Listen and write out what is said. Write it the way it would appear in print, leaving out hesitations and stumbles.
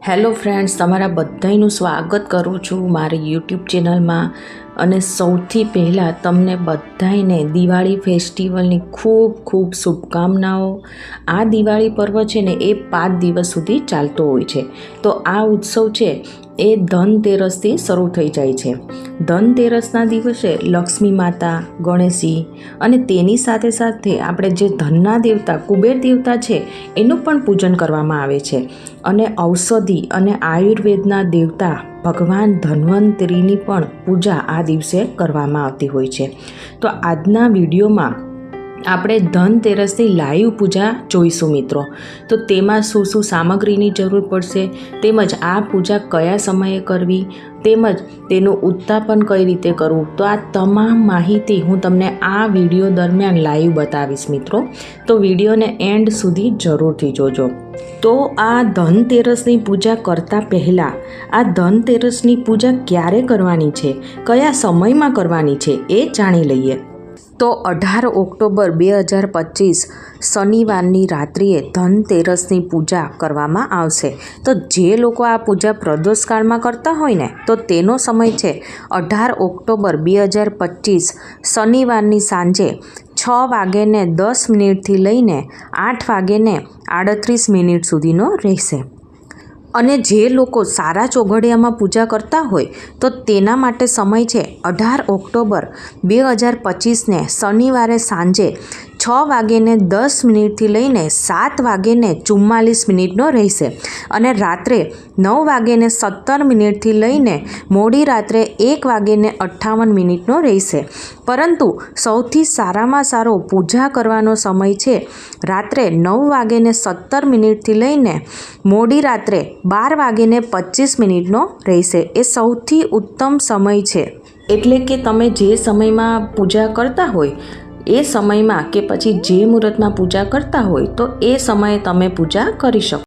Hello friends, તમારા બધાનું સ્વાગત કરું છું મારી યુટ્યુબ ચેનલમાં. અને સૌથી પહેલાં તમને બધાને દિવાળી ફેસ્ટિવલની ખૂબ ખૂબ શુભકામનાઓ. આ દિવાળી પર્વ છે ને એ 5 દિવસ સુધી ચાલતો હોય છે. તો આ ઉત્સવ છે એ ધનતેરસથી શરૂ થઈ જાય છે. ધનતેરસના દિવસે લક્ષ્મી માતા, ગણેશજી અને તેની સાથે સાથે આપણે જે ધનના દેવતા કુબેર દેવતા છે એનું પણ પૂજન કરવામાં આવે છે. અને ઔષધિ અને આયુર્વેદના દેવતા ભગવાન ધન્વંતરીની પણ પૂજા આ દિવસે કરવામાં આવતી હોય છે. તો આજના વિડીયોમાં આપણે ધનતેરસની લાઈવ પૂજા જોઈશું મિત્રો. તો તેમાં શું શું સામગ્રીની જરૂર પડશે, તેમજ આ પૂજા કયા સમયે કરવી, તેમજ તેનું ઉત્તાપન કઈ રીતે કરવું, તો આ તમામ માહિતી હું તમને આ વિડીયો દરમિયાન લાઈવ બતાવીશ મિત્રો. તો વિડીયોને એન્ડ સુધી જરૂરથી જોજો. તો આ ધનતેરસની પૂજા કરતાં પહેલાં આ ધનતેરસની પૂજા ક્યારે કરવાની છે, કયા સમયમાં કરવાની છે એ જાણી લઈએ. તો 18 ઓક્ટોબર 2025 શનિવારની રાત્રિએ ધનતેરસની પૂજા કરવામાં આવશે. તો જે લોકો આ પૂજા પ્રદોષકાળમાં કરતા હોય ને તો તેનો સમય છે 18 ઓક્ટોબર 2025 શનિવારની સાંજે 6:10 લઈને 8:38 સુધીનો રહેશે. અને જે લોકો સારા ચોઘડિયામાં પૂજા કરતા હોય તો તેના માટે સમય છે 18 ઓક્ટોબર 2025ને શનિવારે સાંજે 6:10 લઈને 7:44 રહેશે. અને રાત્રે 9:17 લઈને મોડી રાત્રે 1:58 રહેશે. પરંતુ સૌથી સારામાં સારો પૂજા કરવાનો સમય છે રાત્રે 9:17 લઈને મોડી રાત્રે 12:25 રહેશે. એ સૌથી ઉત્તમ સમય છે. એટલે કે તમે જે સમયમાં પૂજા કરતા હોય એ સમયમાં કે પછી જે મુહૂર્તમાં પૂજા કરતા હોય તો એ સમયે તમે પૂજા કરી શકો.